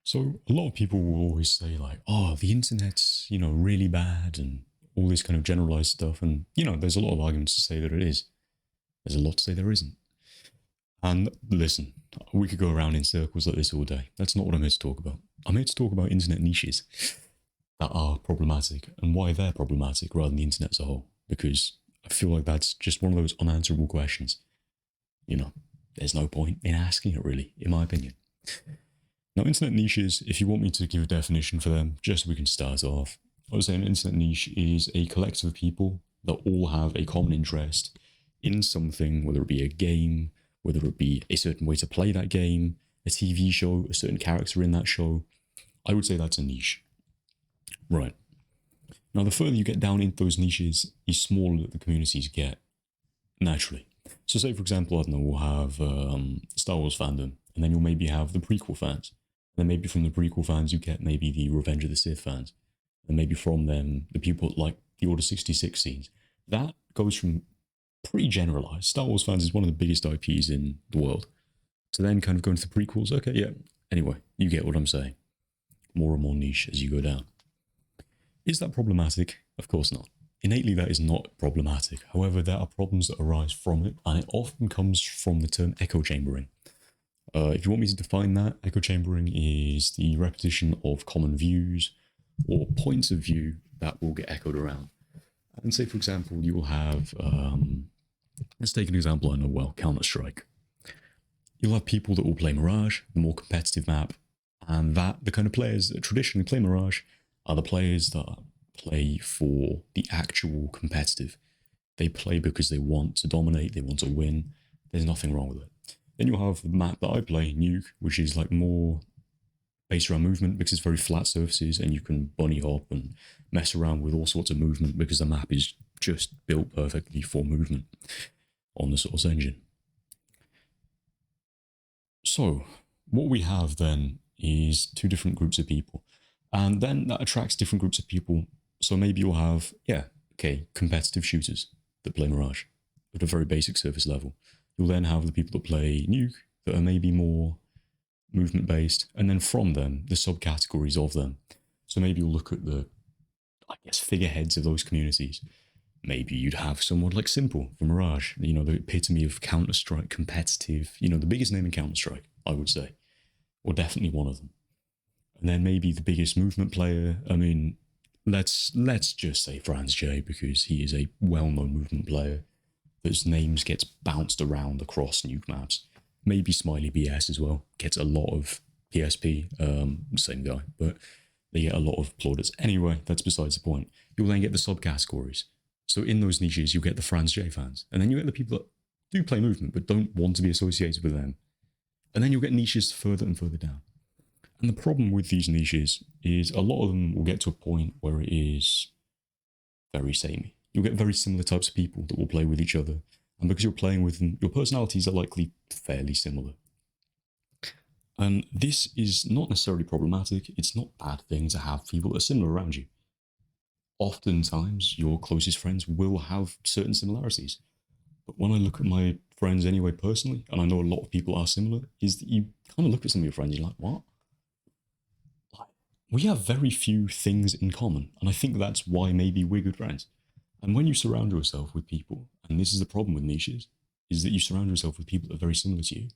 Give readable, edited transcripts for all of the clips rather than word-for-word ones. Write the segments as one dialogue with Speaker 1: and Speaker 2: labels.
Speaker 1: So a lot of people will always say like, "Oh, the internet's really bad," and all this kind of generalized stuff. And there's a lot of arguments to say that it is. There's a lot to say there isn't. And listen, we could go around in circles like this all day. That's not what I'm here to talk about. I'm here to talk about internet niches that are problematic and why they're problematic rather than the internet as a whole. Because I feel like that's just one of those unanswerable questions. You know, there's no point in asking it really, in my opinion. Now, internet niches, if you want me to give a definition for them, just so we can start off, I would say an internet niche is a collective of people that all have a common interest in something, whether it be a game, whether it be a certain way to play that game, a TV show, a certain character in that show. I would say that's a niche. Right. Now, the further you get down into those niches, the smaller the communities get, naturally. So, say, for example, I don't know, we'll have Star Wars fandom, and then you'll maybe have the prequel fans. And then maybe from the prequel fans, you get maybe the Revenge of the Sith fans. And maybe from them, the people like the Order 66 scenes. That goes from pretty generalized. Star Wars fans is one of the biggest IPs in the world. To then kind of go into the prequels, okay, yeah. Anyway, you get what I'm saying. More and more niche as you go down. Is that problematic? Of course not. Innately, that is not problematic. However, there are problems that arise from it, and it often comes from the term echo chambering. If you want me to define that, echo chambering is the repetition of common views or points of view that will get echoed around. And say, for example, you will have, let's take an example I know well, Counter-Strike. You'll have people that will play Mirage, the more competitive map, and that the kind of players that traditionally play Mirage are the players that play for the actual competitive. They play because they want to dominate, they want to win. There's nothing wrong with it. Then you'll have the map that I play, Nuke, which is like more based around movement because it's very flat surfaces and you can bunny hop and mess around with all sorts of movement because the map is just built perfectly for movement on the Source engine. So, what we have then is two different groups of people. And then that attracts different groups of people. So maybe you'll have, competitive shooters that play Mirage at a very basic surface level. You'll then have the people that play Nuke that are maybe more movement based, and then from them, the subcategories of them. So maybe you'll look at the, figureheads of those communities. Maybe you'd have someone like Simple from Mirage, the epitome of Counter-Strike competitive, the biggest name in Counter-Strike, I would say, or definitely one of them. And then maybe the biggest movement player, I mean, let's just say Franz J, because he is a well-known movement player whose names gets bounced around across nuke maps. Maybe Smiley BS as well, gets a lot of PSP, same guy, but they get a lot of plaudits. Anyway, that's besides the point. You'll then get the subcategories. So in those niches, you get the Franz J fans, and then you get the people that do play movement but don't want to be associated with them. And then you'll get niches further and further down. And the problem with these niches is a lot of them will get to a point where it is very samey. You'll get very similar types of people that will play with each other. And because you're playing with them, your personalities are likely fairly similar. And this is not necessarily problematic. It's not a bad thing to have people that are similar around you. Oftentimes, your closest friends will have certain similarities. But when I look at my friends anyway, personally, and I know a lot of people are similar, is that you kind of look at some of your friends and you're like, what? We have very few things in common. And I think that's why maybe we're good friends. And when you surround yourself with people, and this is the problem with niches, is that you surround yourself with people that are very similar to you,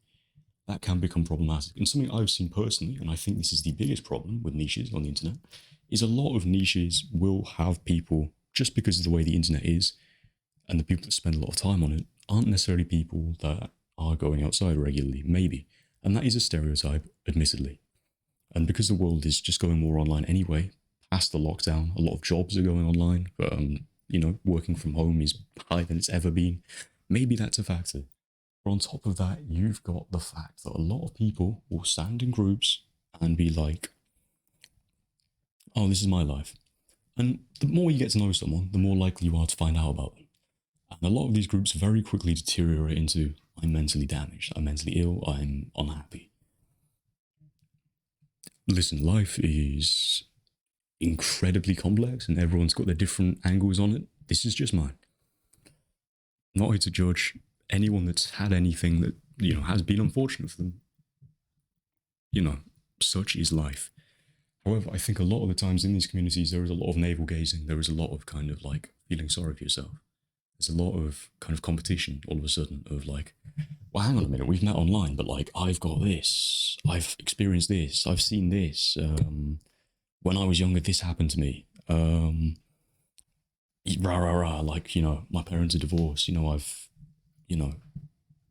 Speaker 1: that can become problematic. And something I've seen personally, and I think this is the biggest problem with niches on the internet, is a lot of niches will have people, just because of the way the internet is, and the people that spend a lot of time on it, aren't necessarily people that are going outside regularly, maybe. And that is a stereotype, admittedly. And because the world is just going more online anyway, past the lockdown, a lot of jobs are going online. Working from home is higher than it's ever been. Maybe that's a factor. But on top of that, you've got the fact that a lot of people will stand in groups and be like, oh, this is my life. And the more you get to know someone, the more likely you are to find out about them. And a lot of these groups very quickly deteriorate into, I'm mentally damaged, I'm mentally ill, I'm unhappy. Listen, life is incredibly complex and everyone's got their different angles on it. This is just mine. Not here to judge anyone that's had anything that, has been unfortunate for them. such is life. However, I think a lot of the times in these communities, there is a lot of navel gazing. There is a lot of kind of like feeling sorry for yourself. There's a lot of kind of competition all of a sudden of like, well, hang on a minute, we've met online, but like, I've got this, I've experienced this, I've seen this. When I was younger, this happened to me. Rah, rah, rah, like, my parents are divorced, you know,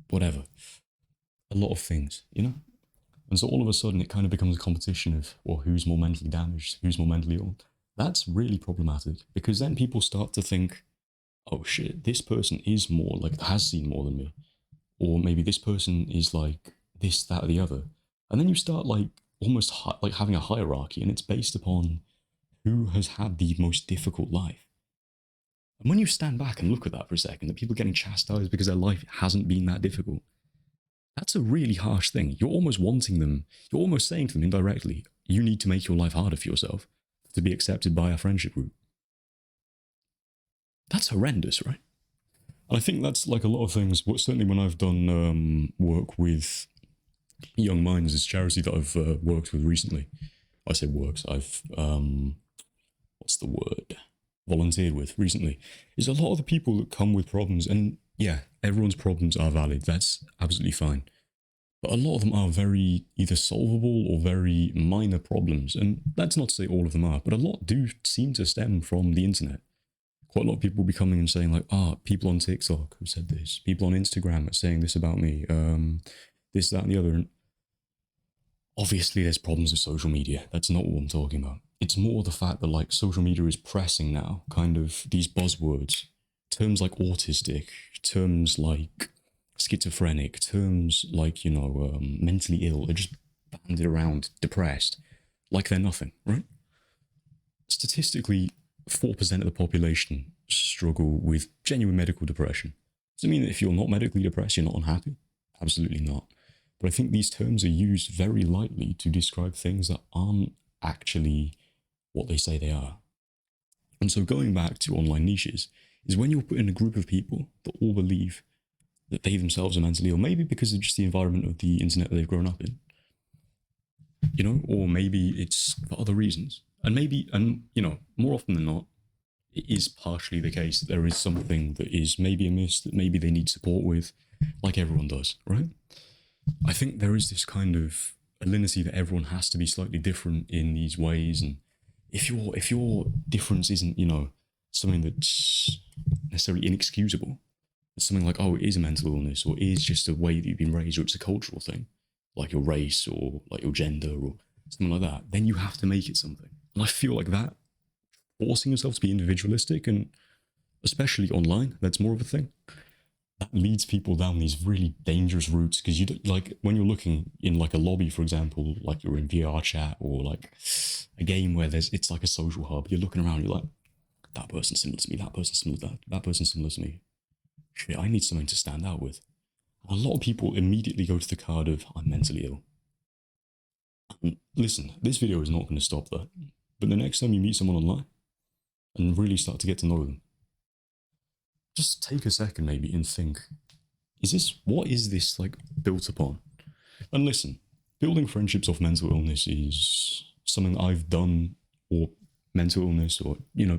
Speaker 1: whatever. A lot of things, And so all of a sudden, it kind of becomes a competition of, well, who's more mentally damaged, who's more mentally ill. That's really problematic because then people start to think, oh shit, this person is more like has seen more than me, or maybe this person is like this, that, or the other, and then you start like almost like having a hierarchy, and it's based upon who has had the most difficult life. And when you stand back and look at that for a second, that people getting chastised because their life hasn't been that difficult, that's a really harsh thing. You're almost wanting them, you're almost saying to them indirectly, you need to make your life harder for yourself to be accepted by our friendship group. That's horrendous, right? And I think that's like a lot of things, certainly when I've done work with Young Minds, this charity that I've worked with recently. I say works, I've, what's the word? Volunteered with recently, is a lot of the people that come with problems, and yeah, everyone's problems are valid, that's absolutely fine. But a lot of them are very either solvable or very minor problems, and that's not to say all of them are, but a lot do seem to stem from the internet. Quite a lot of people will be coming and saying like, people on TikTok have said this, people on Instagram are saying this about me, this, that, and the other. And obviously, there's problems with social media. That's not what I'm talking about. It's more the fact that like social media is pressing now, kind of these buzzwords, terms like autistic, terms like schizophrenic, terms like mentally ill. They're just banded around, depressed, like they're nothing, right? Statistically, 4% of the population struggle with genuine medical depression. Does it mean that if you're not medically depressed, you're not unhappy? Absolutely not. But I think these terms are used very lightly to describe things that aren't actually what they say they are. And so going back to online niches is when you're put in a group of people that all believe that they themselves are mentally ill, maybe because of just the environment of the internet that they've grown up in, or maybe it's for other reasons. And maybe, more often than not, it is partially the case that there is something that is maybe amiss, that maybe they need support with, like everyone does, right? I think there is this kind of alinity that everyone has to be slightly different in these ways, and if your difference isn't something that's necessarily inexcusable, it's something like, oh, it is a mental illness, or it is just a way that you've been raised, or it's a cultural thing, like your race or like your gender or something like that, then you have to make it something. And I feel like that forcing yourself to be individualistic, and especially online, that's more of a thing. That leads people down these really dangerous routes because you don't, like when you're looking in like a lobby, for example, like you're in VR chat or like a game where it's like a social hub. You're looking around, you're like, that person's similar to me, that person's similar to that person's similar to me. Shit, I need something to stand out with. And a lot of people immediately go to the card of I'm mentally ill. And listen, this video is not going to stop that. But the next time you meet someone online and really start to get to know them, just take a second maybe and think, what is this like built upon? And listen, building friendships off mental illness is something that I've done, or mental illness, or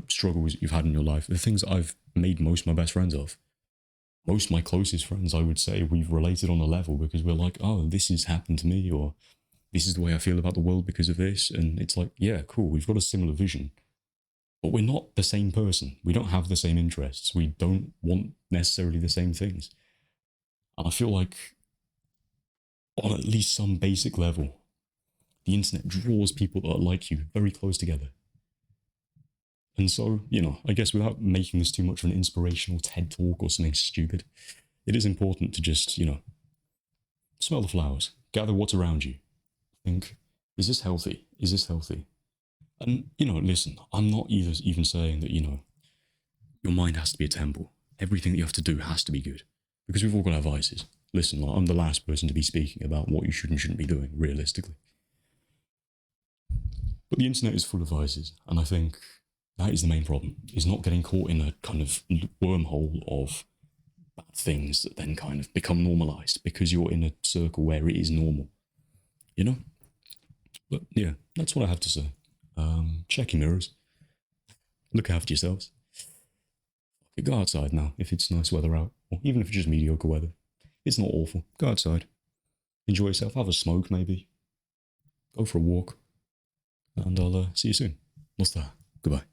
Speaker 1: struggles you've had in your life. The things that I've made most of my best friends of. Most of my closest friends, I would say, we've related on a level because we're like, oh, this has happened to me, or this is the way I feel about the world because of this. And it's like, yeah, cool, we've got a similar vision. But we're not the same person. We don't have the same interests. We don't want necessarily the same things. And I feel like on at least some basic level, the internet draws people that are like you very close together. And so, I guess without making this too much of an inspirational TED talk or something stupid, it is important to just, smell the flowers, gather what's around you, think, is this healthy? Is this healthy? And, listen, I'm not even saying that, your mind has to be a temple. Everything that you have to do has to be good. Because we've all got our vices. Listen, I'm the last person to be speaking about what you should and shouldn't be doing, realistically. But the internet is full of vices, and I think that is the main problem, is not getting caught in a kind of wormhole of bad things that then kind of become normalized because you're in a circle where it is normal. But yeah, that's what I have to say. Check your mirrors. Look after yourselves. Go outside now if it's nice weather out, or even if it's just mediocre weather. It's not awful. Go outside. Enjoy yourself. Have a smoke, maybe. Go for a walk. And I'll see you soon. What's that? Goodbye.